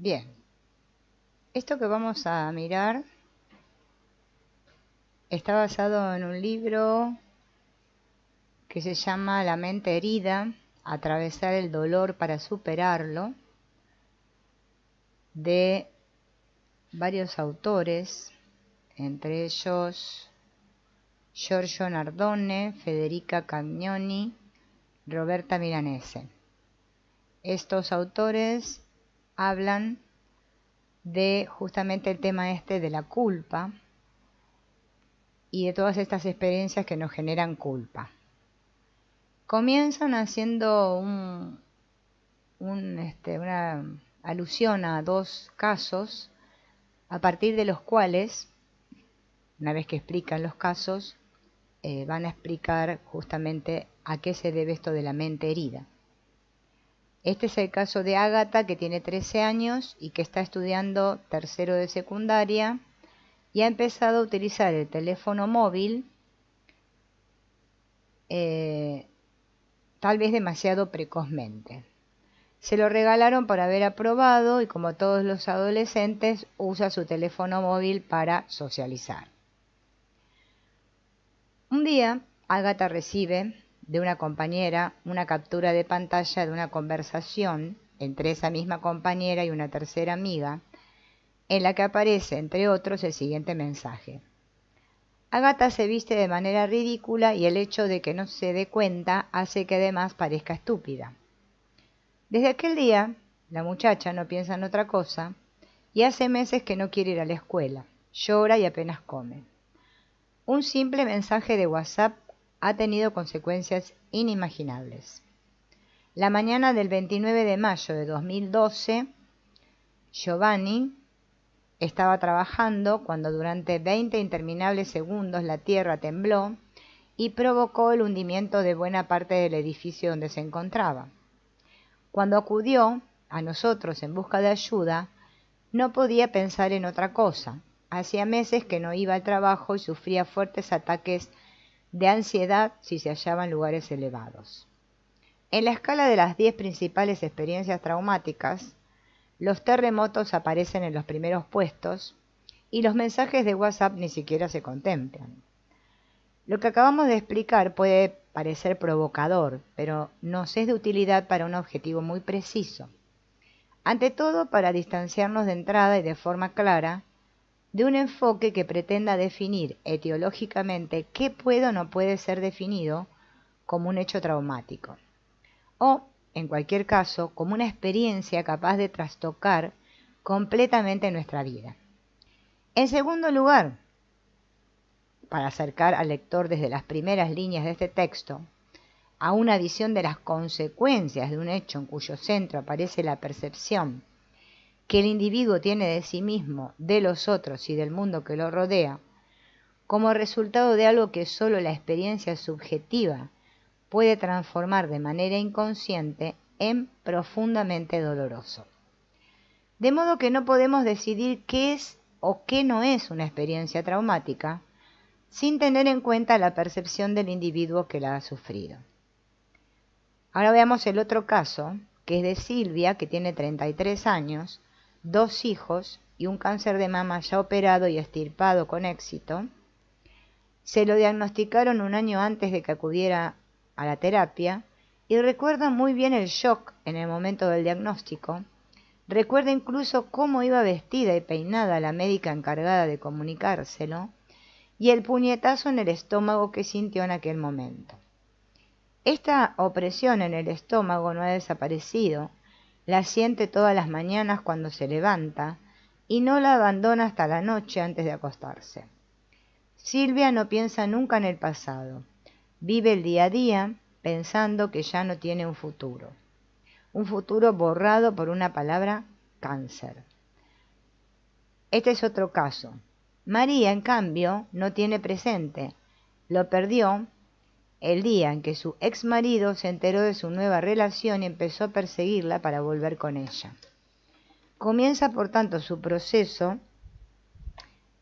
Bien, esto que vamos a mirar está basado en un libro que se llama La mente herida, atravesar el dolor para superarlo, de varios autores, entre ellos Giorgio Nardone, Federica Cagnoni, Roberta Milanese. Estos autores hablan de justamente el tema este de la culpa y de todas estas experiencias que nos generan culpa. Comienzan haciendo una alusión a dos casos, a partir de los cuales, una vez que explican los casos, van a explicar justamente a qué se debe esto de la mente herida. Este es el caso de Ágata, que tiene 13 años y que está estudiando tercero de secundaria y ha empezado a utilizar el teléfono móvil tal vez demasiado precozmente. Se lo regalaron por haber aprobado y, como todos los adolescentes, usa su teléfono móvil para socializar. Un día, Ágata recibe de una compañera una captura de pantalla de una conversación entre esa misma compañera y una tercera amiga, en la que aparece, entre otros, el siguiente mensaje. Ágata se viste de manera ridícula y el hecho de que no se dé cuenta hace que además parezca estúpida. Desde aquel día, la muchacha no piensa en otra cosa y hace meses que no quiere ir a la escuela, llora y apenas come. Un simple mensaje de WhatsApp ha tenido consecuencias inimaginables. La mañana del 29 de mayo de 2012, Giovanni estaba trabajando cuando durante 20 interminables segundos la tierra tembló y provocó el hundimiento de buena parte del edificio donde se encontraba. Cuando acudió a nosotros en busca de ayuda, no podía pensar en otra cosa. Hacía meses que no iba al trabajo y sufría fuertes ataques de ansiedad si se hallaba en lugares elevados. En la escala de las 10 principales experiencias traumáticas, los terremotos aparecen en los primeros puestos y los mensajes de WhatsApp ni siquiera se contemplan. Lo que acabamos de explicar puede parecer provocador, pero nos es de utilidad para un objetivo muy preciso. Ante todo, para distanciarnos de entrada y de forma clara de un enfoque que pretenda definir etiológicamente qué puede o no puede ser definido como un hecho traumático, o, en cualquier caso, como una experiencia capaz de trastocar completamente nuestra vida. En segundo lugar, para acercar al lector desde las primeras líneas de este texto a una visión de las consecuencias de un hecho en cuyo centro aparece la percepción que el individuo tiene de sí mismo, de los otros y del mundo que lo rodea, como resultado de algo que solo la experiencia subjetiva puede transformar de manera inconsciente en profundamente doloroso. De modo que no podemos decidir qué es o qué no es una experiencia traumática sin tener en cuenta la percepción del individuo que la ha sufrido. Ahora veamos el otro caso, que es de Silvia, que tiene 33 años, 2 hijos y un cáncer de mama ya operado y extirpado con éxito. Se lo diagnosticaron un año antes de que acudiera a la terapia y recuerda muy bien el shock en el momento del diagnóstico. Recuerda incluso cómo iba vestida y peinada la médica encargada de comunicárselo y el puñetazo en el estómago que sintió en aquel momento. Esta opresión en el estómago no ha desaparecido, la siente todas las mañanas cuando se levanta y no la abandona hasta la noche antes de acostarse. Silvia no piensa nunca en el pasado, vive el día a día pensando que ya no tiene un futuro borrado por una palabra: cáncer. Este es otro caso. María, en cambio, no tiene presente, lo perdió el día en que su ex marido se enteró de su nueva relación y empezó a perseguirla para volver con ella. Comienza, por tanto, su proceso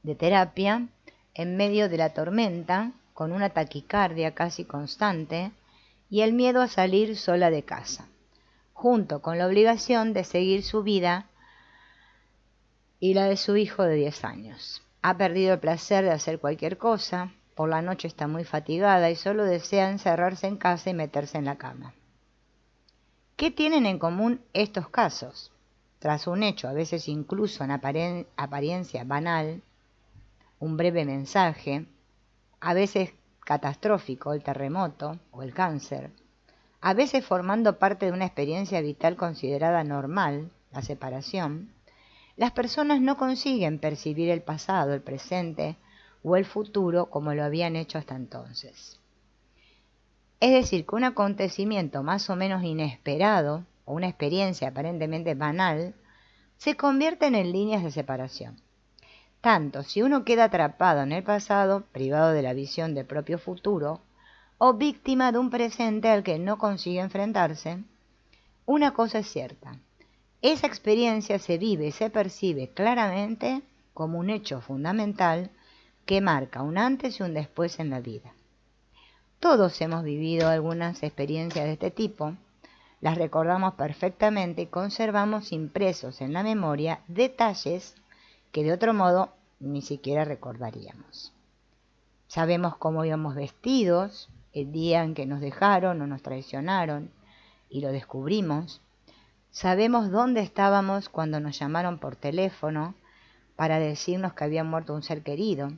de terapia en medio de la tormenta, con una taquicardia casi constante y el miedo a salir sola de casa, junto con la obligación de seguir su vida y la de su hijo de 10 años. Ha perdido el placer de hacer cualquier cosa, por la noche está muy fatigada y solo desea encerrarse en casa y meterse en la cama. ¿Qué tienen en común estos casos? Tras un hecho, a veces incluso en apariencia banal, un breve mensaje, a veces catastrófico, el terremoto o el cáncer, a veces formando parte de una experiencia vital considerada normal, la separación, las personas no consiguen percibir el pasado, el presente o el futuro como lo habían hecho hasta entonces. Es decir, que un acontecimiento más o menos inesperado o una experiencia aparentemente banal se convierten en líneas de separación. Tanto si uno queda atrapado en el pasado, privado de la visión del propio futuro, o víctima de un presente al que no consigue enfrentarse, una cosa es cierta: esa experiencia se vive y se percibe claramente como un hecho fundamental que marca un antes y un después en la vida. Todos hemos vivido algunas experiencias de este tipo, las recordamos perfectamente y conservamos impresos en la memoria detalles que de otro modo ni siquiera recordaríamos. Sabemos cómo íbamos vestidos el día en que nos dejaron o nos traicionaron y lo descubrimos. Sabemos dónde estábamos cuando nos llamaron por teléfono para decirnos que había muerto un ser querido.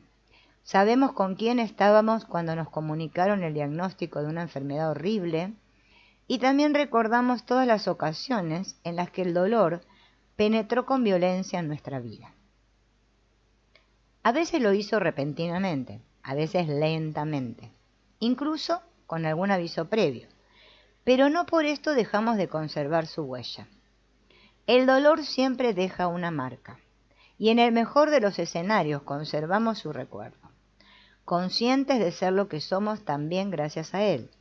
Sabemos con quién estábamos cuando nos comunicaron el diagnóstico de una enfermedad horrible. Y también recordamos todas las ocasiones en las que el dolor penetró con violencia en nuestra vida. A veces lo hizo repentinamente, a veces lentamente, incluso con algún aviso previo, pero no por esto dejamos de conservar su huella. El dolor siempre deja una marca, y en el mejor de los escenarios conservamos su recuerdo, conscientes de ser lo que somos también gracias a él.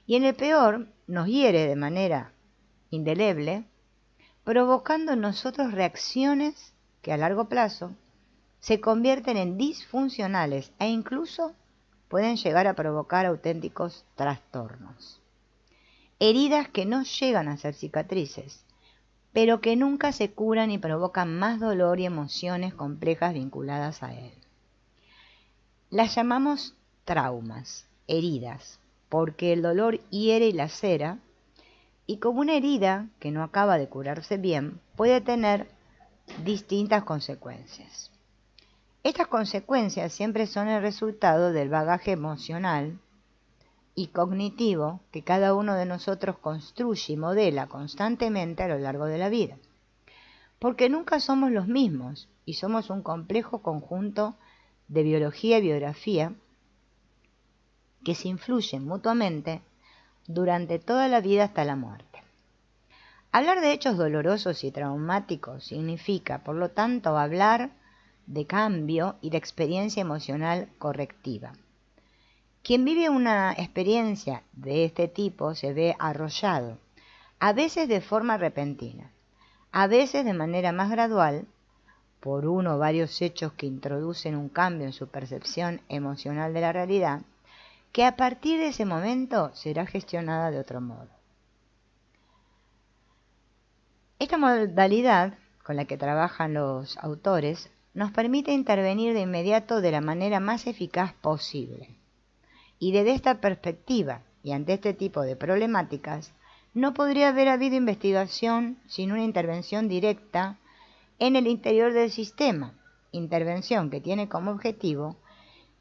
Y en el peor nos hiere de manera indeleble, provocando en nosotros reacciones que a largo plazo se convierten en disfuncionales e incluso pueden llegar a provocar auténticos trastornos. Heridas que no llegan a ser cicatrices, pero que nunca se curan y provocan más dolor y emociones complejas vinculadas a él. Las llamamos traumas, heridas, porque el dolor hiere y lacera, y como una herida que no acaba de curarse bien, puede tener distintas consecuencias. Estas consecuencias siempre son el resultado del bagaje emocional y cognitivo que cada uno de nosotros construye y modela constantemente a lo largo de la vida. Porque nunca somos los mismos y somos un complejo conjunto de biología y biografía que se influyen mutuamente durante toda la vida hasta la muerte. Hablar de hechos dolorosos y traumáticos significa, por lo tanto, hablar de cambio y de experiencia emocional correctiva. Quien vive una experiencia de este tipo se ve arrollado, a veces de forma repentina, a veces de manera más gradual, por uno o varios hechos que introducen un cambio en su percepción emocional de la realidad, que a partir de ese momento será gestionada de otro modo. Esta modalidad con la que trabajan los autores nos permite intervenir de inmediato de la manera más eficaz posible. Y desde esta perspectiva y ante este tipo de problemáticas, no podría haber habido investigación sin una intervención directa en el interior del sistema, intervención que tiene como objetivo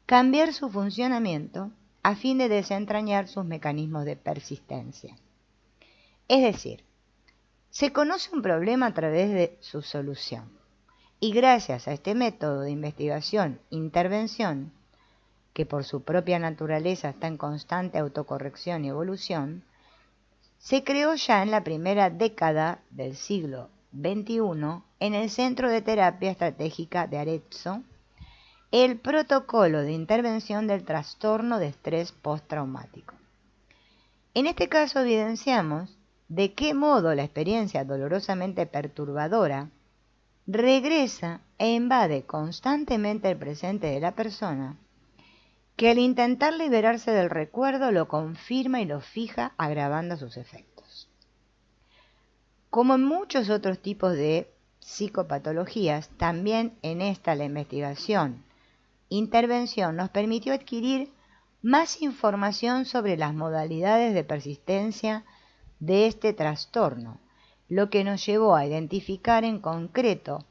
cambiar su funcionamiento a fin de desentrañar sus mecanismos de persistencia. Es decir, se conoce un problema a través de su solución, y gracias a este método de investigación-intervención, que por su propia naturaleza está en constante autocorrección y evolución, se creó ya en la primera década del siglo XXI en el Centro de Terapia Estratégica de Arezzo el protocolo de intervención del trastorno de estrés postraumático. En este caso evidenciamos de qué modo la experiencia dolorosamente perturbadora regresa e invade constantemente el presente de la persona, que al intentar liberarse del recuerdo lo confirma y lo fija, agravando sus efectos. Como en muchos otros tipos de psicopatologías, también en esta la intervención nos permitió adquirir más información sobre las modalidades de persistencia de este trastorno, lo que nos llevó a identificar en concreto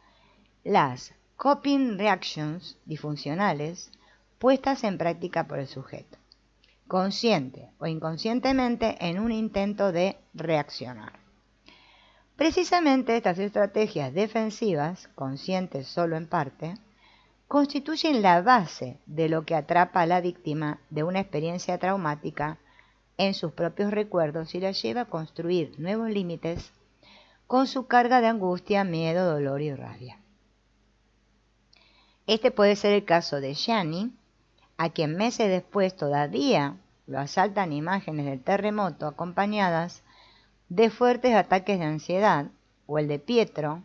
las coping reactions disfuncionales puestas en práctica por el sujeto, consciente o inconscientemente, en un intento de reaccionar. Precisamente estas estrategias defensivas, conscientes solo en parte, constituyen la base de lo que atrapa a la víctima de una experiencia traumática en sus propios recuerdos y la lleva a construir nuevos límites con su carga de angustia, miedo, dolor y rabia. Este puede ser el caso de Gianni, a quien meses después todavía lo asaltan imágenes del terremoto acompañadas de fuertes ataques de ansiedad, o el de Pietro,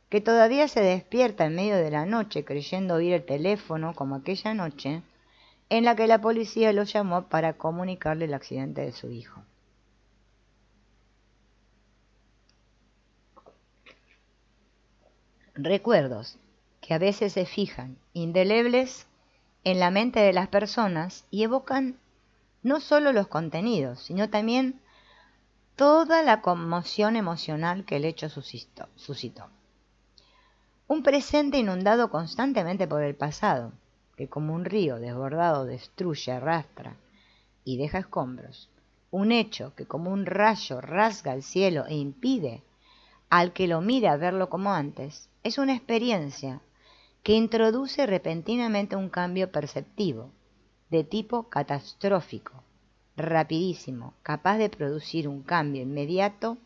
que todavía se despierta en medio de la noche creyendo oír el teléfono como aquella noche en la que la policía lo llamó para comunicarle el accidente de su hijo. Recuerdos que a veces se fijan indelebles en la mente de las personas y evocan no solo los contenidos, sino también toda la conmoción emocional que el hecho suscitó. Un presente inundado constantemente por el pasado, que como un río desbordado destruye, arrastra y deja escombros. Un hecho que como un rayo rasga el cielo e impide al que lo mira verlo como antes. Es una experiencia que introduce repentinamente un cambio perceptivo, de tipo catastrófico, rapidísimo, capaz de producir un cambio inmediato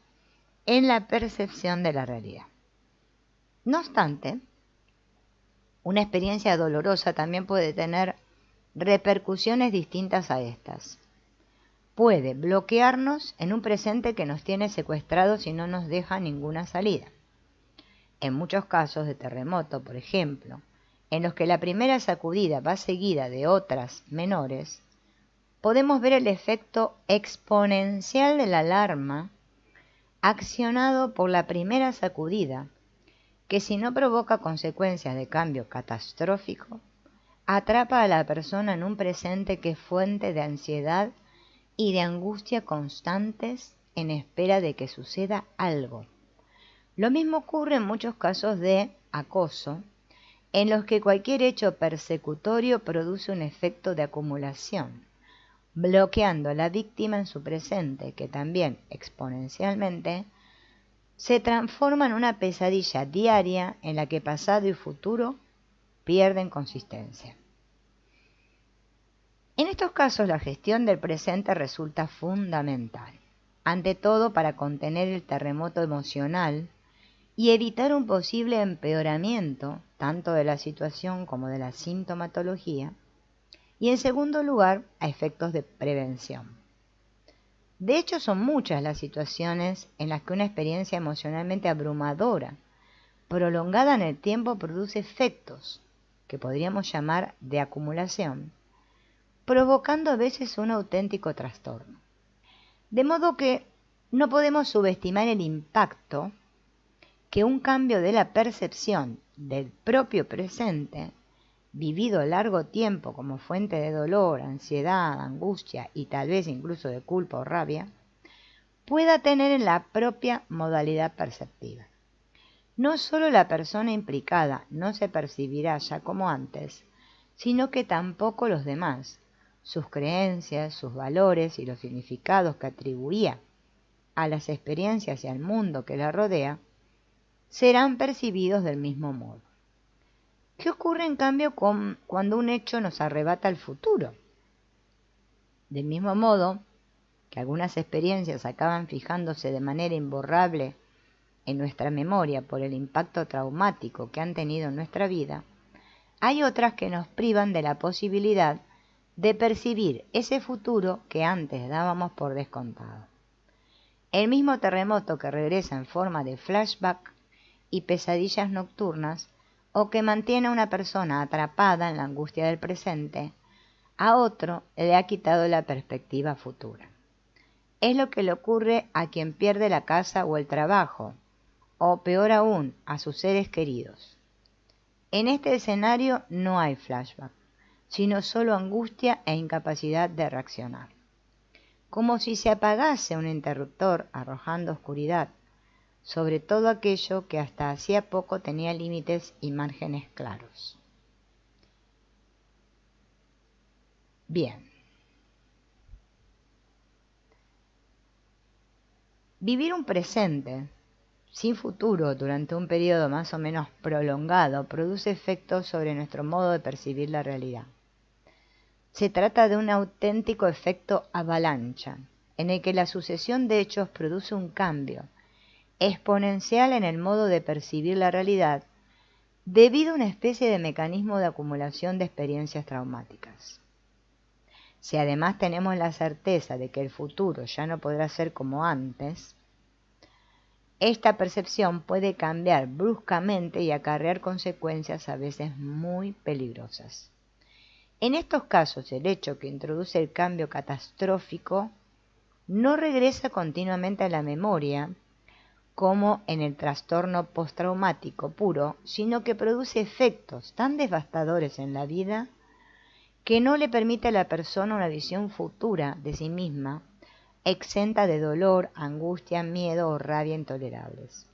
en la percepción de la realidad. No obstante, una experiencia dolorosa también puede tener repercusiones distintas a estas. Puede bloquearnos en un presente que nos tiene secuestrados y no nos deja ninguna salida. En muchos casos de terremoto, por ejemplo, en los que la primera sacudida va seguida de otras menores, podemos ver el efecto exponencial de la alarma accionado por la primera sacudida, que si no provoca consecuencias de cambio catastrófico, atrapa a la persona en un presente que es fuente de ansiedad y de angustia constantes en espera de que suceda algo. Lo mismo ocurre en muchos casos de acoso, en los que cualquier hecho persecutorio produce un efecto de acumulación, bloqueando a la víctima en su presente, que también exponencialmente se transforma en una pesadilla diaria en la que pasado y futuro pierden consistencia. En estos casos, la gestión del presente resulta fundamental, ante todo para contener el terremoto emocional y evitar un posible empeoramiento tanto de la situación como de la sintomatología, y en segundo lugar, a efectos de prevención. De hecho, son muchas las situaciones en las que una experiencia emocionalmente abrumadora, prolongada en el tiempo, produce efectos que podríamos llamar de acumulación, provocando a veces un auténtico trastorno. De modo que no podemos subestimar el impacto que un cambio de la percepción del propio presente, vivido largo tiempo como fuente de dolor, ansiedad, angustia y tal vez incluso de culpa o rabia, pueda tener en la propia modalidad perceptiva. No solo la persona implicada no se percibirá ya como antes, sino que tampoco los demás, sus creencias, sus valores y los significados que atribuía a las experiencias y al mundo que la rodea, serán percibidos del mismo modo. ¿Qué ocurre en cambio cuando un hecho nos arrebata el futuro? Del mismo modo que algunas experiencias acaban fijándose de manera imborrable en nuestra memoria por el impacto traumático que han tenido en nuestra vida, hay otras que nos privan de la posibilidad de percibir ese futuro que antes dábamos por descontado. El mismo terremoto que regresa en forma de flashback y pesadillas nocturnas, o que mantiene a una persona atrapada en la angustia del presente, a otro le ha quitado la perspectiva futura. Es lo que le ocurre a quien pierde la casa o el trabajo, o peor aún, a sus seres queridos. En este escenario no hay flashback, sino solo angustia e incapacidad de reaccionar. Como si se apagase un interruptor arrojando oscuridad sobre todo aquello que hasta hacía poco tenía límites y márgenes claros. Bien. Vivir un presente sin futuro durante un periodo más o menos prolongado produce efectos sobre nuestro modo de percibir la realidad. Se trata de un auténtico efecto avalancha, en el que la sucesión de hechos produce un cambio exponencial en el modo de percibir la realidad debido a una especie de mecanismo de acumulación de experiencias traumáticas. Si además tenemos la certeza de que el futuro ya no podrá ser como antes, esta percepción puede cambiar bruscamente y acarrear consecuencias a veces muy peligrosas. En estos casos, el hecho que introduce el cambio catastrófico no regresa continuamente a la memoria, como en el trastorno postraumático puro, sino que produce efectos tan devastadores en la vida que no le permite a la persona una visión futura de sí misma, exenta de dolor, angustia, miedo o rabia intolerables.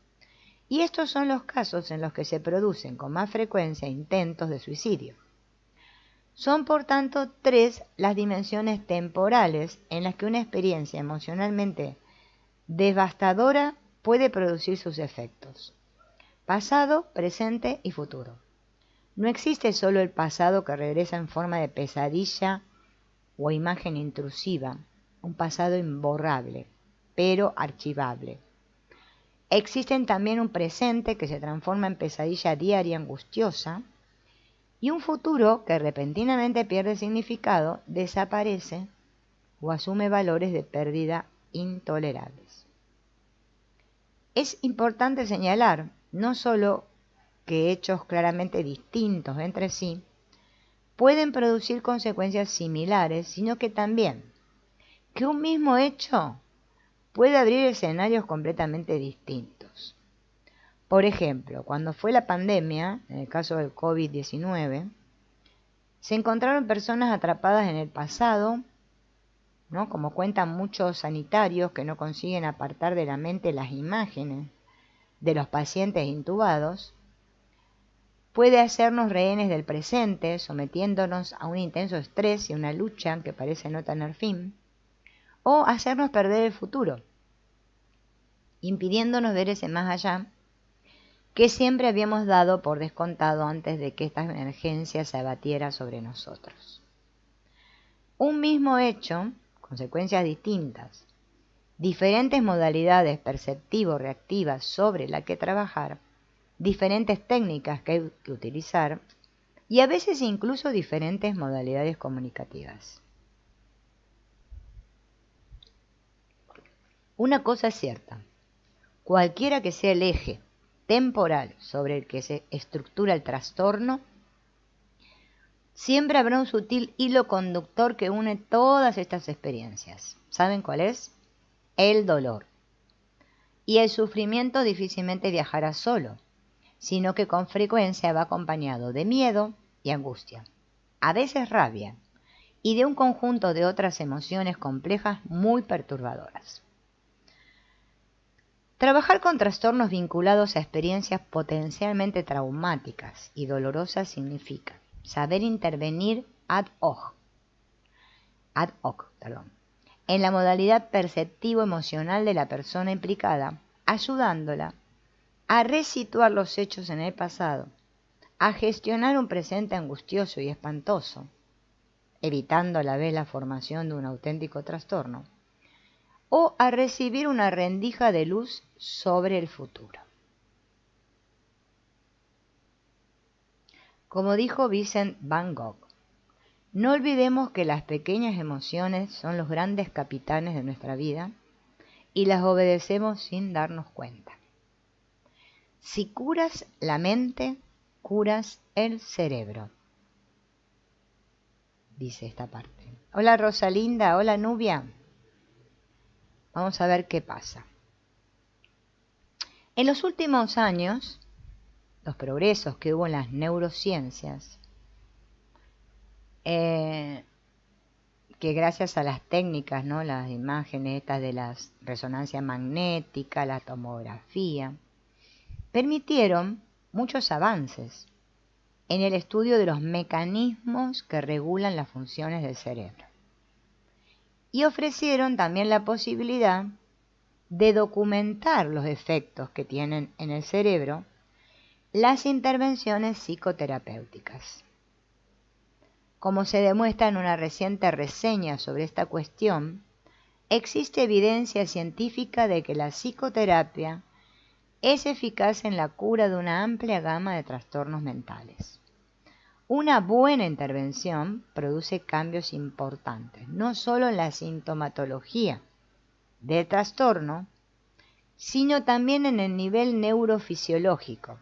Y estos son los casos en los que se producen con más frecuencia intentos de suicidio. Son por tanto 3 las dimensiones temporales en las que una experiencia emocionalmente devastadora puede producir sus efectos: pasado, presente y futuro. No existe solo el pasado que regresa en forma de pesadilla o imagen intrusiva, un pasado imborrable, pero archivable. Existen también un presente que se transforma en pesadilla diaria angustiosa y un futuro que repentinamente pierde significado, desaparece o asume valores de pérdida intolerables. Es importante señalar no solo que hechos claramente distintos entre sí pueden producir consecuencias similares, sino que también que un mismo hecho puede abrir escenarios completamente distintos. Por ejemplo, cuando fue la pandemia, en el caso del COVID-19, se encontraron personas atrapadas en el pasado, ¿no? Como cuentan muchos sanitarios que no consiguen apartar de la mente las imágenes de los pacientes intubados, puede hacernos rehenes del presente, sometiéndonos a un intenso estrés y una lucha que parece no tener fin, o hacernos perder el futuro, impidiéndonos ver ese más allá que siempre habíamos dado por descontado antes de que esta emergencia se abatiera sobre nosotros. Un mismo hecho, consecuencias distintas, diferentes modalidades perceptivo-reactivas sobre la que trabajar, diferentes técnicas que hay que utilizar y a veces incluso diferentes modalidades comunicativas. Una cosa es cierta: cualquiera que sea el eje temporal sobre el que se estructura el trastorno, siempre habrá un sutil hilo conductor que une todas estas experiencias. ¿Saben cuál es? El dolor. Y el sufrimiento difícilmente viajará solo, sino que con frecuencia va acompañado de miedo y angustia, a veces rabia, y de un conjunto de otras emociones complejas muy perturbadoras. Trabajar con trastornos vinculados a experiencias potencialmente traumáticas y dolorosas significa saber intervenir ad hoc, en la modalidad perceptivo-emocional de la persona implicada, ayudándola a resituar los hechos en el pasado, a gestionar un presente angustioso y espantoso, evitando a la vez la formación de un auténtico trastorno, o a recibir una rendija de luz sobre el futuro. Como dijo Vincent Van Gogh, no olvidemos que las pequeñas emociones son los grandes capitanes de nuestra vida y las obedecemos sin darnos cuenta. Si curas la mente, curas el cerebro, dice esta parte. Hola Rosalinda, hola Nubia. Vamos a ver qué pasa. En los últimos años, los progresos que hubo en las neurociencias, que gracias a las técnicas, ¿no?, las imágenes estas de la resonancia magnética, la tomografía, permitieron muchos avances en el estudio de los mecanismos que regulan las funciones del cerebro. Y ofrecieron también la posibilidad de documentar los efectos que tienen en el cerebro las intervenciones psicoterapéuticas. Como se demuestra en una reciente reseña sobre esta cuestión, existe evidencia científica de que la psicoterapia es eficaz en la cura de una amplia gama de trastornos mentales. Una buena intervención produce cambios importantes, no solo en la sintomatología del trastorno, sino también en el nivel neurofisiológico.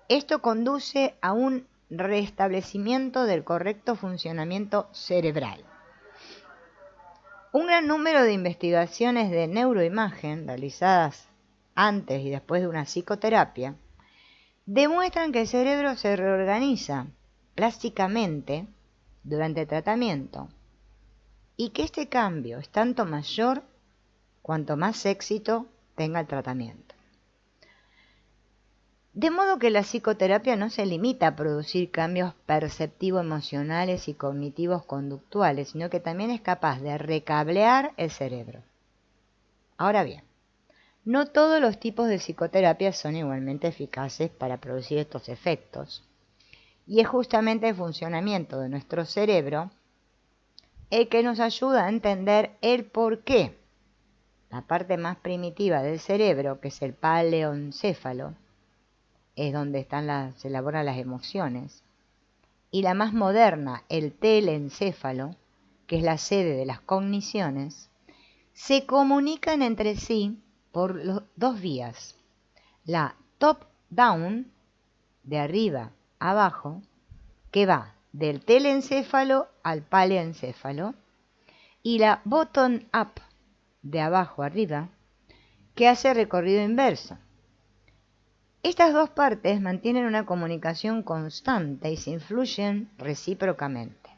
Esto conduce a un restablecimiento del correcto funcionamiento cerebral. Un gran número de investigaciones de neuroimagen realizadas antes y después de una psicoterapia demuestran que el cerebro se reorganiza plásticamente durante el tratamiento y que este cambio es tanto mayor cuanto más éxito tenga el tratamiento. De modo que la psicoterapia no se limita a producir cambios perceptivo-emocionales y cognitivos conductuales, sino que también es capaz de recablear el cerebro. Ahora bien, no todos los tipos de psicoterapia son igualmente eficaces para producir estos efectos, y es justamente el funcionamiento de nuestro cerebro el que nos ayuda a entender el porqué. La parte más primitiva del cerebro, que es el paleoencéfalo, es donde se elaboran las emociones, y la más moderna, el telencéfalo, que es la sede de las cogniciones, se comunican entre sí por dos vías: la top-down, de arriba a abajo, que va del telencéfalo al paleoencéfalo, y la bottom-up, de abajo a arriba, que hace recorrido inverso. Estas dos partes mantienen una comunicación constante y se influyen recíprocamente.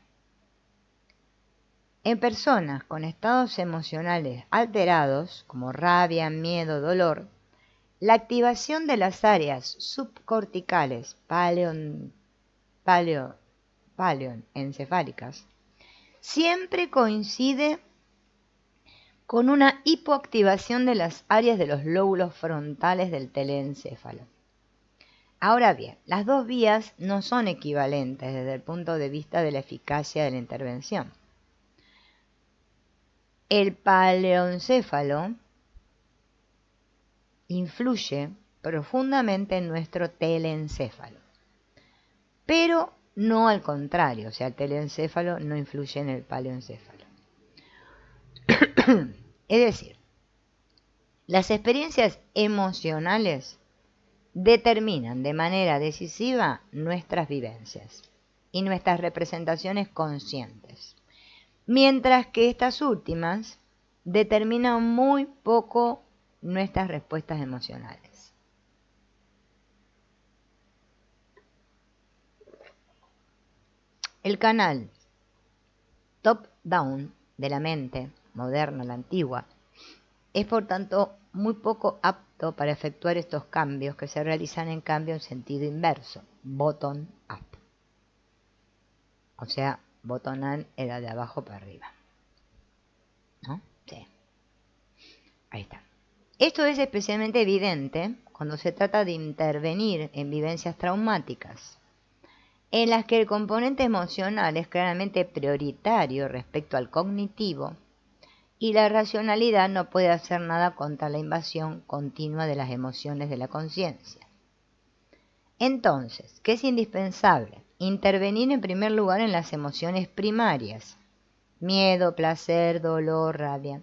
En personas con estados emocionales alterados, como rabia, miedo, dolor, la activación de las áreas subcorticales paleoencefálicas siempre coincide con una hipoactivación de las áreas de los lóbulos frontales del telencéfalo. Ahora bien, las dos vías no son equivalentes desde el punto de vista de la eficacia de la intervención. El paleoencéfalo influye profundamente en nuestro telencéfalo, pero no al contrario, o sea, el telencéfalo no influye en el paleoencéfalo. Es decir, las experiencias emocionales determinan de manera decisiva nuestras vivencias y nuestras representaciones conscientes, mientras que estas últimas determinan muy poco nuestras respuestas emocionales. El canal top-down de la mente moderna, la antigua, es por tanto muy poco apto para efectuar estos cambios que se realizan en cambio en sentido inverso, bottom up. O sea, bottom up era de abajo para arriba, ¿no? Sí. Ahí está. Esto es especialmente evidente cuando se trata de intervenir en vivencias traumáticas, en las que el componente emocional es claramente prioritario respecto al cognitivo, y la racionalidad no puede hacer nada contra la invasión continua de las emociones de la conciencia. Entonces, ¿qué es indispensable? Intervenir en primer lugar en las emociones primarias: miedo, placer, dolor, rabia.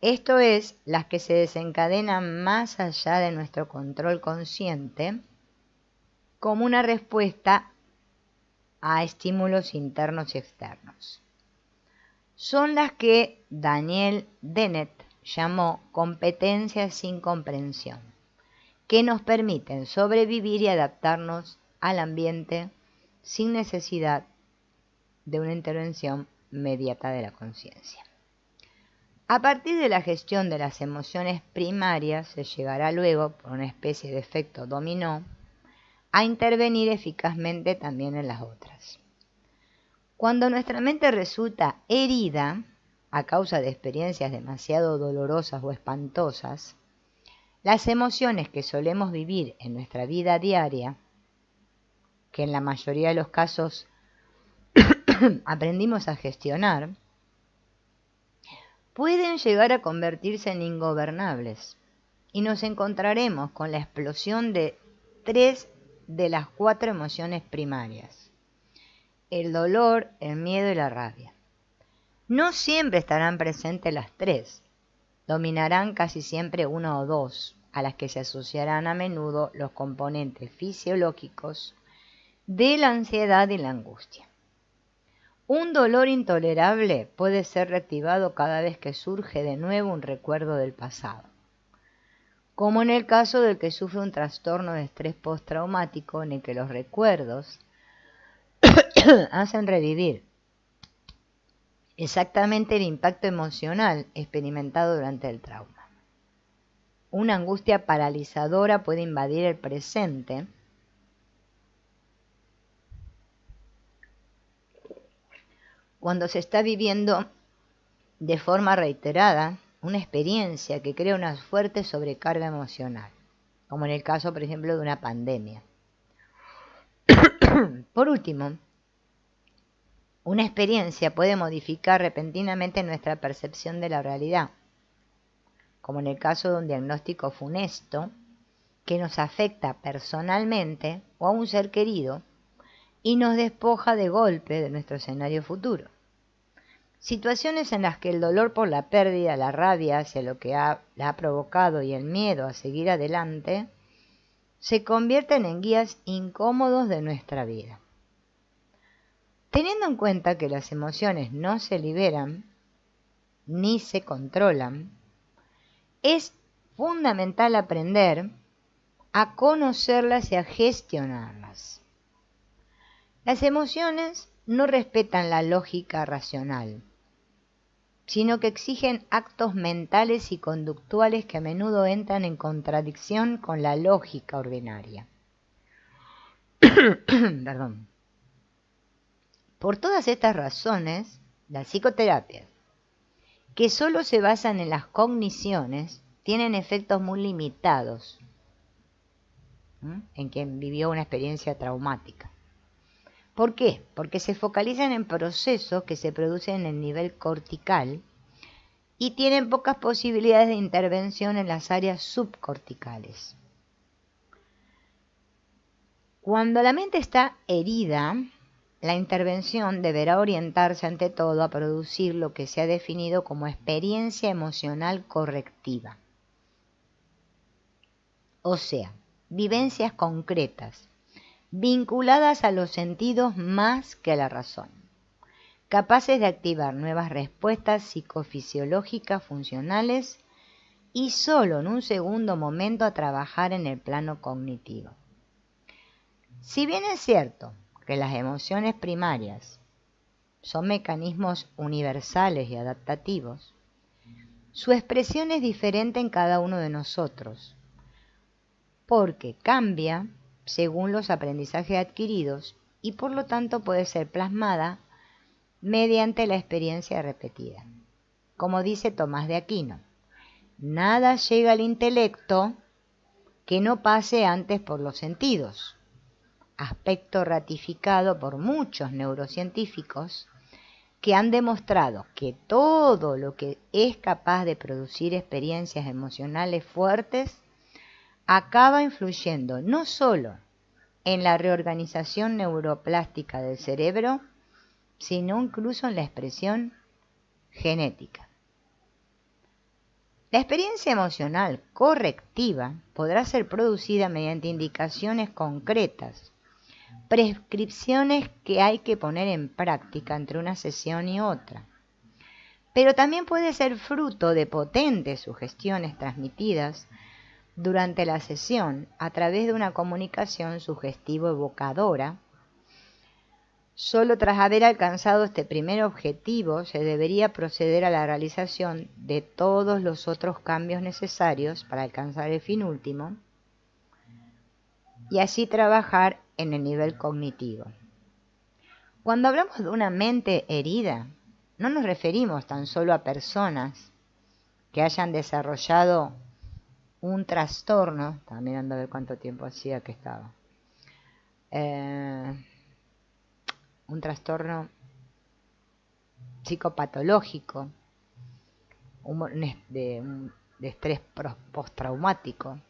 Esto es, las que se desencadenan más allá de nuestro control consciente, como una respuesta a estímulos internos y externos. Son las que Daniel Dennett llamó competencias sin comprensión, que nos permiten sobrevivir y adaptarnos al ambiente sin necesidad de una intervención inmediata de la conciencia. A partir de la gestión de las emociones primarias se llegará luego, por una especie de efecto dominó, a intervenir eficazmente también en las otras. Cuando nuestra mente resulta herida a causa de experiencias demasiado dolorosas o espantosas, las emociones que solemos vivir en nuestra vida diaria, que en la mayoría de los casos aprendimos a gestionar, pueden llegar a convertirse en ingobernables y nos encontraremos con la explosión de 3 de las 4 emociones primarias: el dolor, el miedo y la rabia. No siempre estarán presentes las 3, dominarán casi siempre 1 o 2, a las que se asociarán a menudo los componentes fisiológicos de la ansiedad y la angustia. Un dolor intolerable puede ser reactivado cada vez que surge de nuevo un recuerdo del pasado, como en el caso del que sufre un trastorno de estrés postraumático en el que los recuerdos hacen revivir exactamente el impacto emocional experimentado durante el trauma. Una angustia paralizadora puede invadir el presente cuando se está viviendo de forma reiterada una experiencia que crea una fuerte sobrecarga emocional, como en el caso, por ejemplo, de una pandemia. Por último, una experiencia puede modificar repentinamente nuestra percepción de la realidad, como en el caso de un diagnóstico funesto que nos afecta personalmente o a un ser querido y nos despoja de golpe de nuestro escenario futuro. Situaciones en las que el dolor por la pérdida, la rabia hacia lo que la ha provocado y el miedo a seguir adelante se convierten en guías incómodos de nuestra vida. Teniendo en cuenta que las emociones no se liberan ni se controlan, es fundamental aprender a conocerlas y a gestionarlas. Las emociones no respetan la lógica racional, sino que exigen actos mentales y conductuales que a menudo entran en contradicción con la lógica ordinaria. Perdón. Por todas estas razones, las psicoterapias, que solo se basan en las cogniciones, tienen efectos muy limitados en quien vivió una experiencia traumática. ¿Por qué? Porque se focalizan en procesos que se producen en el nivel cortical y tienen pocas posibilidades de intervención en las áreas subcorticales. Cuando la mente está herida, la intervención deberá orientarse ante todo a producir lo que se ha definido como experiencia emocional correctiva. O sea, vivencias concretas, vinculadas a los sentidos más que a la razón, capaces de activar nuevas respuestas psicofisiológicas funcionales y solo en un segundo momento a trabajar en el plano cognitivo. Si bien es cierto que las emociones primarias son mecanismos universales y adaptativos, su expresión es diferente en cada uno de nosotros, porque cambia según los aprendizajes adquiridos y por lo tanto puede ser plasmada mediante la experiencia repetida. Como dice Tomás de Aquino, nada llega al intelecto que no pase antes por los sentidos, aspecto ratificado por muchos neurocientíficos que han demostrado que todo lo que es capaz de producir experiencias emocionales fuertes acaba influyendo no solo en la reorganización neuroplástica del cerebro, sino incluso en la expresión genética. La experiencia emocional correctiva podrá ser producida mediante indicaciones concretas, prescripciones que hay que poner en práctica entre una sesión y otra, pero también puede ser fruto de potentes sugestiones transmitidas durante la sesión a través de una comunicación sugestivo-evocadora. Solo tras haber alcanzado este primer objetivo se debería proceder a la realización de todos los otros cambios necesarios para alcanzar el fin último y así trabajar en el nivel cognitivo. Cuando hablamos de una mente herida, no nos referimos tan solo a personas que hayan desarrollado un trastorno, estaba mirando a ver cuánto tiempo hacía que estaba, un trastorno psicopatológico, de estrés postraumático,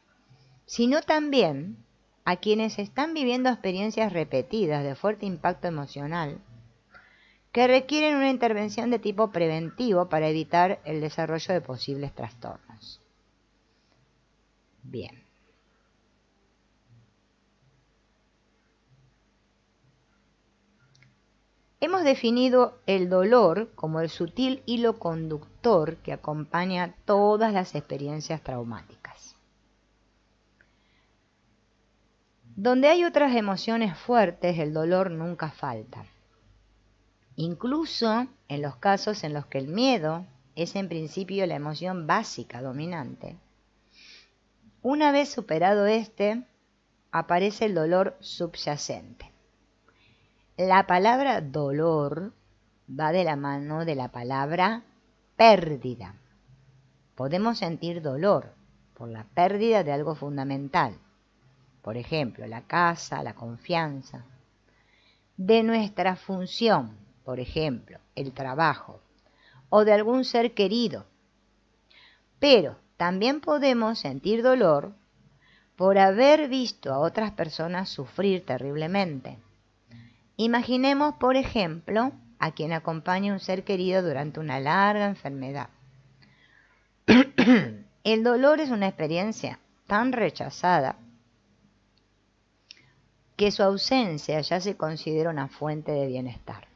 sino también a quienes están viviendo experiencias repetidas de fuerte impacto emocional que requieren una intervención de tipo preventivo para evitar el desarrollo de posibles trastornos. Bien. Hemos definido el dolor como el sutil hilo conductor que acompaña todas las experiencias traumáticas. Donde hay otras emociones fuertes, el dolor nunca falta. Incluso en los casos en los que el miedo es en principio la emoción básica dominante. Una vez superado este, aparece el dolor subyacente. La palabra dolor va de la mano de la palabra pérdida. Podemos sentir dolor por la pérdida de algo fundamental, por ejemplo, la casa, la confianza, de nuestra función, por ejemplo, el trabajo, o de algún ser querido. Pero también podemos sentir dolor por haber visto a otras personas sufrir terriblemente. Imaginemos, por ejemplo, a quien acompaña un ser querido durante una larga enfermedad. El dolor es una experiencia tan rechazada que su ausencia ya se considera una fuente de bienestar.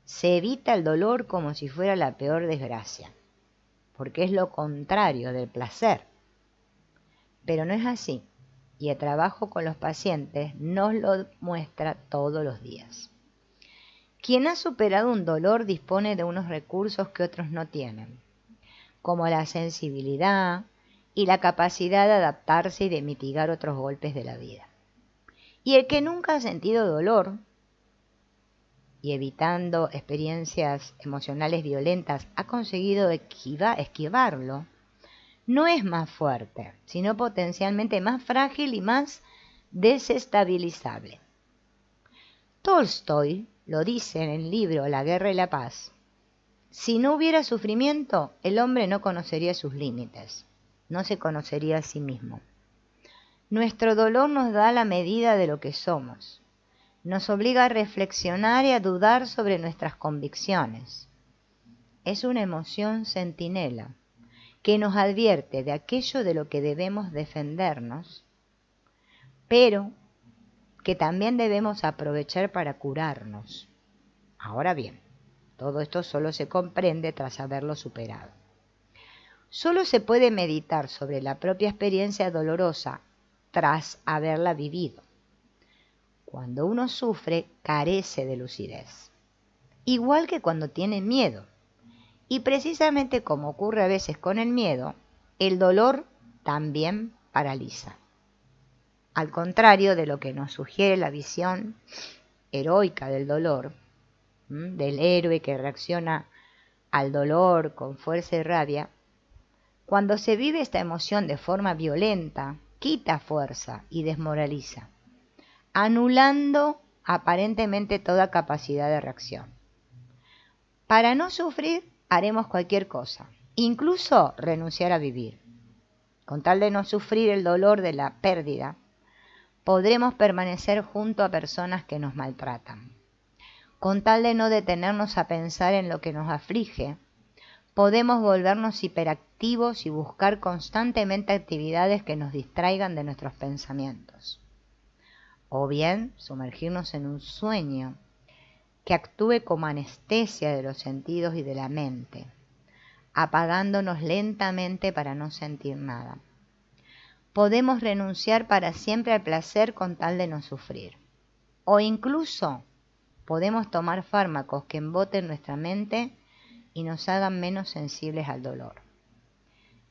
Se evita el dolor como si fuera la peor desgracia, porque es lo contrario del placer. Pero no es así, y el trabajo con los pacientes nos lo muestra todos los días. Quien ha superado un dolor dispone de unos recursos que otros no tienen, como la sensibilidad y la capacidad de adaptarse y de mitigar otros golpes de la vida. Y el que nunca ha sentido dolor, y evitando experiencias emocionales violentas ha conseguido esquivarlo, no es más fuerte, sino potencialmente más frágil y más desestabilizable. Tolstoy lo dice en el libro La guerra y la paz. Si no hubiera sufrimiento, el hombre no conocería sus límites, no se conocería a sí mismo. Nuestro dolor nos da la medida de lo que somos. Nos obliga a reflexionar y a dudar sobre nuestras convicciones. Es una emoción centinela que nos advierte de aquello de lo que debemos defendernos, pero que también debemos aprovechar para curarnos. Ahora bien, todo esto solo se comprende tras haberlo superado. Solo se puede meditar sobre la propia experiencia dolorosa tras haberla vivido. Cuando uno sufre, carece de lucidez, igual que cuando tiene miedo. Y precisamente como ocurre a veces con el miedo, el dolor también paraliza. Al contrario de lo que nos sugiere la visión heroica del dolor, del héroe que reacciona al dolor con fuerza y rabia, cuando se vive esta emoción de forma violenta, quita fuerza y desmoraliza, anulando aparentemente toda capacidad de reacción. Para no sufrir, haremos cualquier cosa, incluso renunciar a vivir. Con tal de no sufrir el dolor de la pérdida, podremos permanecer junto a personas que nos maltratan. Con tal de no detenernos a pensar en lo que nos aflige, podemos volvernos hiperactivos y buscar constantemente actividades que nos distraigan de nuestros pensamientos. O bien sumergirnos en un sueño que actúe como anestesia de los sentidos y de la mente, apagándonos lentamente para no sentir nada. Podemos renunciar para siempre al placer con tal de no sufrir. O incluso podemos tomar fármacos que emboten nuestra mente y nos hagan menos sensibles al dolor.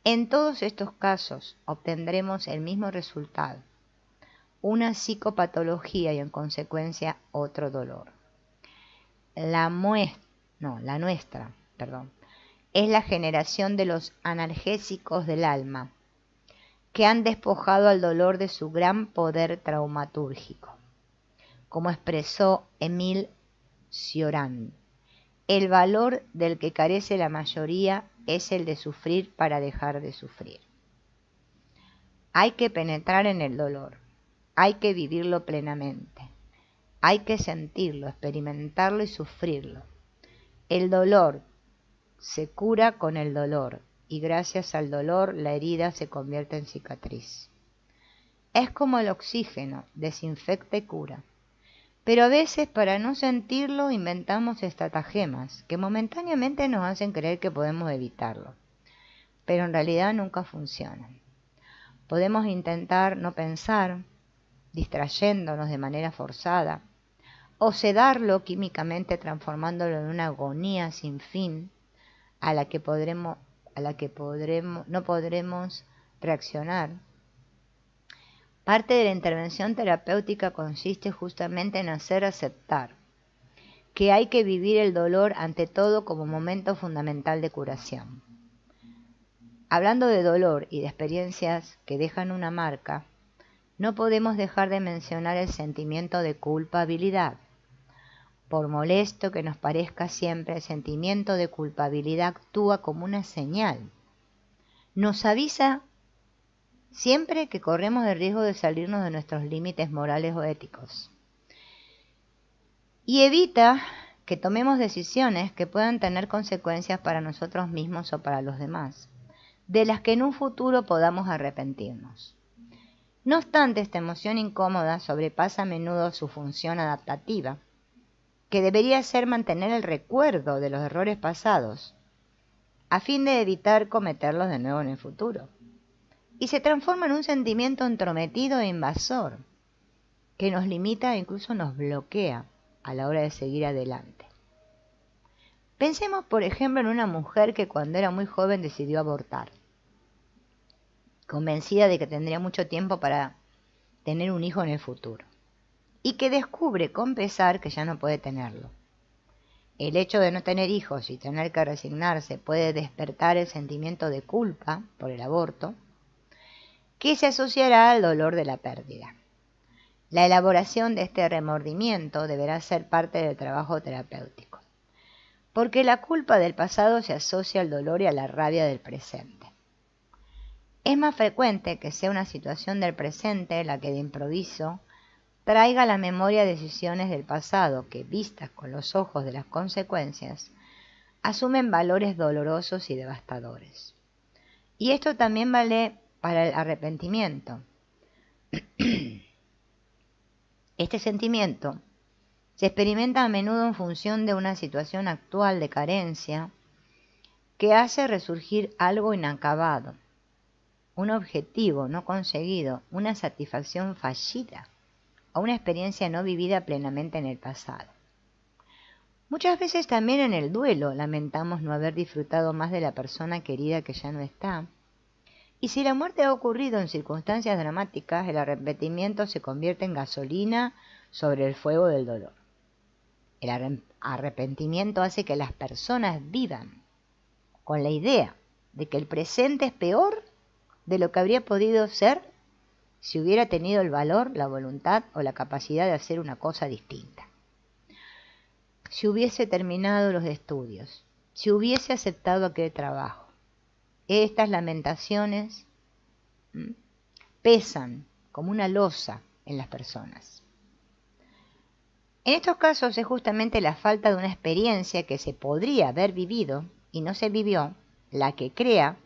En todos estos casos obtendremos el mismo resultado, una psicopatología y en consecuencia otro dolor. La nuestra, es la generación de los analgésicos del alma, que han despojado al dolor de su gran poder traumatúrgico. Como expresó Émile Cioran, el valor del que carece la mayoría es el de sufrir para dejar de sufrir. Hay que penetrar en el dolor, hay que vivirlo plenamente, hay que sentirlo, experimentarlo y sufrirlo. El dolor se cura con el dolor y gracias al dolor la herida se convierte en cicatriz. Es como el oxígeno, desinfecta y cura. Pero a veces para no sentirlo inventamos estratagemas que momentáneamente nos hacen creer que podemos evitarlo, pero en realidad nunca funcionan. Podemos intentar no pensar, distrayéndonos de manera forzada, o sedarlo químicamente transformándolo en una agonía sin fin a la que no podremos reaccionar. Parte de la intervención terapéutica consiste justamente en hacer aceptar que hay que vivir el dolor ante todo como momento fundamental de curación. Hablando de dolor y de experiencias que dejan una marca, no podemos dejar de mencionar el sentimiento de culpabilidad. Por molesto que nos parezca siempre, el sentimiento de culpabilidad actúa como una señal. Nos avisa siempre que corremos el riesgo de salirnos de nuestros límites morales o éticos. Y evita que tomemos decisiones que puedan tener consecuencias para nosotros mismos o para los demás, de las que en un futuro podamos arrepentirnos. No obstante, esta emoción incómoda sobrepasa a menudo su función adaptativa, que debería ser mantener el recuerdo de los errores pasados, a fin de evitar cometerlos de nuevo en el futuro. Y se transforma en un sentimiento entrometido e invasor, que nos limita e incluso nos bloquea a la hora de seguir adelante. Pensemos, por ejemplo, en una mujer que cuando era muy joven decidió abortar, convencida de que tendría mucho tiempo para tener un hijo en el futuro, y que descubre con pesar que ya no puede tenerlo. El hecho de no tener hijos y tener que resignarse puede despertar el sentimiento de culpa por el aborto, que se asociará al dolor de la pérdida. La elaboración de este remordimiento deberá ser parte del trabajo terapéutico, porque la culpa del pasado se asocia al dolor y a la rabia del presente. Es más frecuente que sea una situación del presente la que de improviso traiga a la memoria decisiones del pasado que, vistas con los ojos de las consecuencias, asumen valores dolorosos y devastadores. Y esto también vale para el arrepentimiento. Este sentimiento se experimenta a menudo en función de una situación actual de carencia que hace resurgir algo inacabado, un objetivo no conseguido, una satisfacción fallida o una experiencia no vivida plenamente en el pasado. Muchas veces también en el duelo lamentamos no haber disfrutado más de la persona querida que ya no está. Y si la muerte ha ocurrido en circunstancias dramáticas, el arrepentimiento se convierte en gasolina sobre el fuego del dolor. El arrepentimiento hace que las personas vivan con la idea de que el presente es peor de lo que habría podido ser si hubiera tenido el valor, la voluntad o la capacidad de hacer una cosa distinta. Si hubiese terminado los estudios, si hubiese aceptado aquel trabajo. Estas lamentaciones pesan como una losa en las personas. En estos casos es justamente la falta de una experiencia que se podría haber vivido y no se vivió la que crea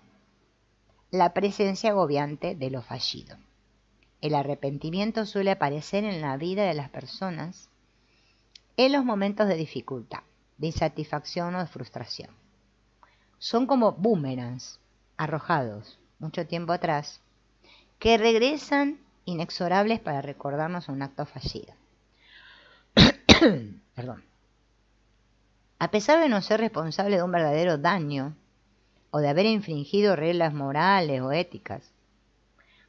la presencia agobiante de lo fallido. El arrepentimiento suele aparecer en la vida de las personas en los momentos de dificultad, de insatisfacción o de frustración. son como boomerangs arrojados mucho tiempo atrás, que regresan inexorables para recordarnos un acto fallido. Perdón. A pesar de no ser responsable de un verdadero daño o de haber infringido reglas morales o éticas,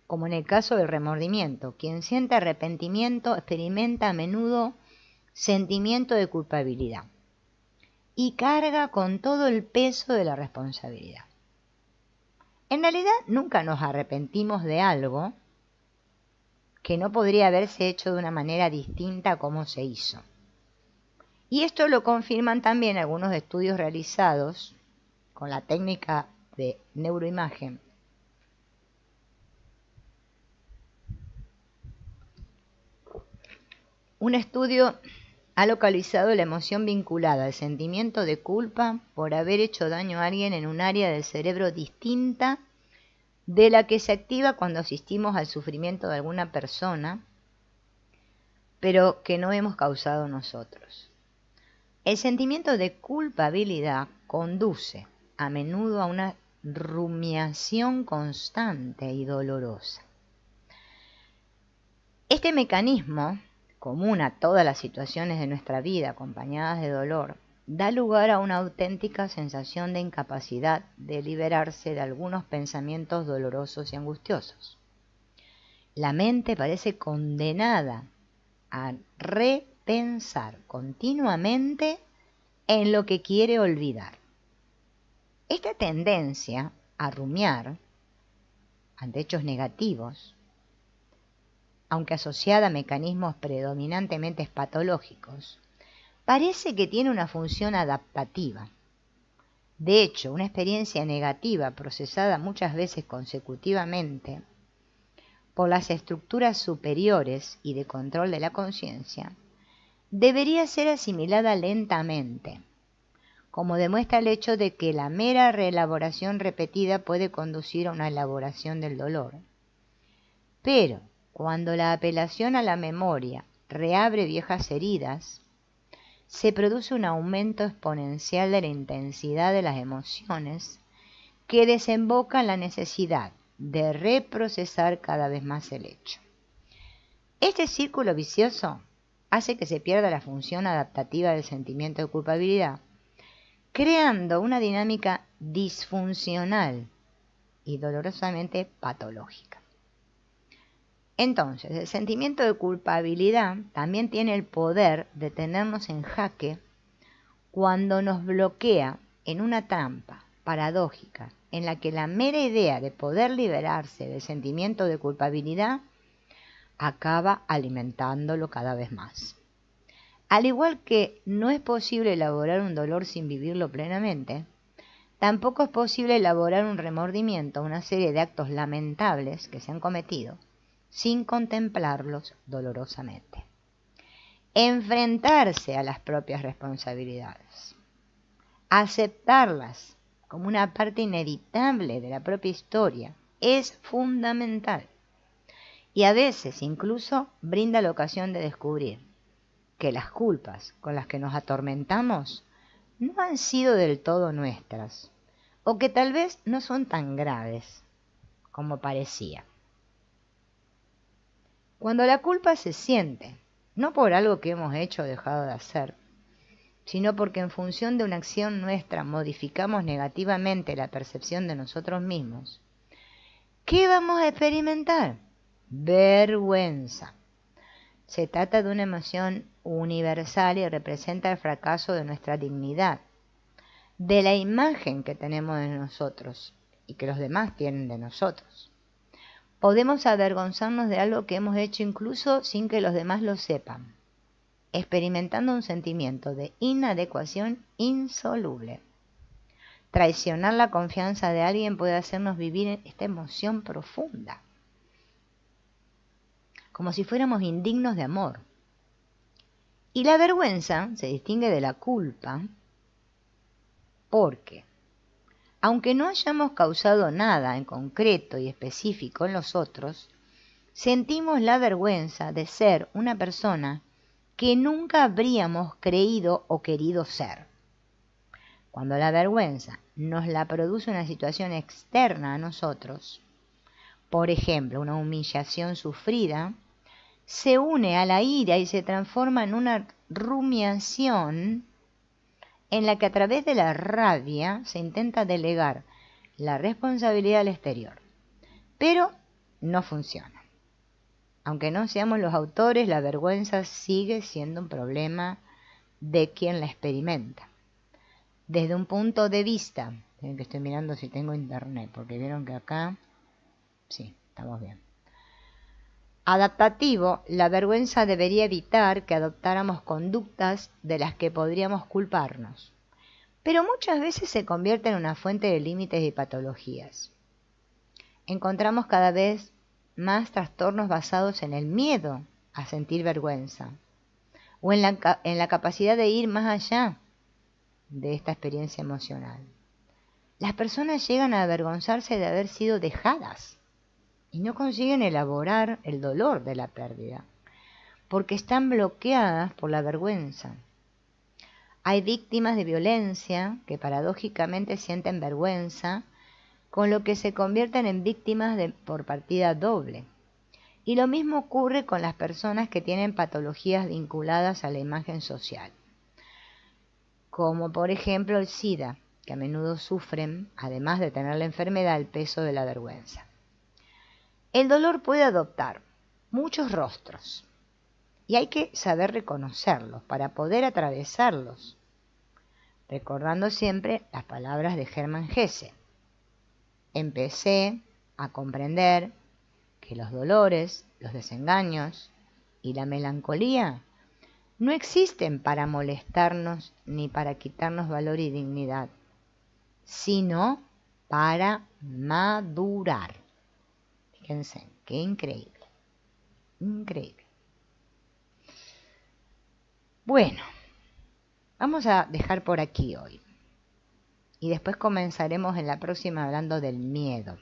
como en el caso del remordimiento, quien siente arrepentimiento experimenta a menudo sentimiento de culpabilidad y carga con todo el peso de la responsabilidad. En realidad nunca nos arrepentimos de algo que no podría haberse hecho de una manera distinta a como se hizo. Y esto lo confirman también algunos estudios realizados con la técnica de neuroimagen. Un estudio ha localizado la emoción vinculada al sentimiento de culpa por haber hecho daño a alguien en un área del cerebro distinta de la que se activa cuando asistimos al sufrimiento de alguna persona, pero que no hemos causado nosotros. El sentimiento de culpabilidad conduce a menudo a una rumiación constante y dolorosa. Este mecanismo, común a todas las situaciones de nuestra vida acompañadas de dolor, da lugar a una auténtica sensación de incapacidad de liberarse de algunos pensamientos dolorosos y angustiosos. La mente parece condenada a repensar continuamente en lo que quiere olvidar. Esta tendencia a rumiar ante hechos negativos, aunque asociada a mecanismos predominantemente patológicos, parece que tiene una función adaptativa. De hecho, una experiencia negativa procesada muchas veces consecutivamente por las estructuras superiores y de control de la conciencia debería ser asimilada lentamente, como demuestra el hecho de que la mera reelaboración repetida puede conducir a una elaboración del dolor. Pero cuando la apelación a la memoria reabre viejas heridas, se produce un aumento exponencial de la intensidad de las emociones que desemboca en la necesidad de reprocesar cada vez más el hecho. Este círculo vicioso hace que se pierda la función adaptativa del sentimiento de culpabilidad, creando una dinámica disfuncional y dolorosamente patológica. Entonces, el sentimiento de culpabilidad también tiene el poder de tenernos en jaque cuando nos bloquea en una trampa paradójica en la que la mera idea de poder liberarse del sentimiento de culpabilidad acaba alimentándolo cada vez más. Al igual que no es posible elaborar un dolor sin vivirlo plenamente, tampoco es posible elaborar un remordimiento, una serie de actos lamentables que se han cometido, sin contemplarlos dolorosamente. Enfrentarse a las propias responsabilidades, aceptarlas como una parte inevitable de la propia historia, es fundamental. Y a veces incluso brinda la ocasión de descubrir que las culpas con las que nos atormentamos no han sido del todo nuestras, o que tal vez no son tan graves como parecía. Cuando la culpa se siente, no por algo que hemos hecho o dejado de hacer, sino porque en función de una acción nuestra modificamos negativamente la percepción de nosotros mismos, ¿qué vamos a experimentar? Vergüenza. Se trata de una emoción universal y representa el fracaso de nuestra dignidad, de la imagen que tenemos de nosotros y que los demás tienen de nosotros. Podemos avergonzarnos de algo que hemos hecho incluso sin que los demás lo sepan, experimentando un sentimiento de inadecuación insoluble. Traicionar la confianza de alguien puede hacernos vivir esta emoción profunda, como si fuéramos indignos de amor. Y la vergüenza se distingue de la culpa porque, aunque no hayamos causado nada en concreto y específico en los otros, sentimos la vergüenza de ser una persona que nunca habríamos creído o querido ser. Cuando la vergüenza nos la produce una situación externa a nosotros, por ejemplo, una humillación sufrida, se une a la ira y se transforma en una rumiación en la que a través de la rabia se intenta delegar la responsabilidad al exterior. Pero no funciona. Aunque no seamos los autores, la vergüenza sigue siendo un problema de quien la experimenta. Desde un punto de vista, que estoy mirando si tengo internet, porque vieron que acá, sí, estamos bien. Adaptativo, la vergüenza debería evitar que adoptáramos conductas de las que podríamos culparnos, pero muchas veces se convierte en una fuente de límites y patologías. Encontramos cada vez más trastornos basados en el miedo a sentir vergüenza, o en la capacidad de ir más allá de esta experiencia emocional. Las personas llegan a avergonzarse de haber sido dejadas y no consiguen elaborar el dolor de la pérdida, porque están bloqueadas por la vergüenza. Hay víctimas de violencia que paradójicamente sienten vergüenza, con lo que se convierten en víctimas por partida doble. Y lo mismo ocurre con las personas que tienen patologías vinculadas a la imagen social, como por ejemplo el SIDA, que a menudo sufren, además de tener la enfermedad, el peso de la vergüenza. El dolor puede adoptar muchos rostros y hay que saber reconocerlos para poder atravesarlos, recordando siempre las palabras de Hermann Hesse. Empecé a comprender que los dolores, los desengaños y la melancolía no existen para molestarnos ni para quitarnos valor y dignidad, sino para madurar. Fíjense, qué increíble, increíble. Bueno, vamos a dejar por aquí hoy. Y después comenzaremos en la próxima hablando del miedo.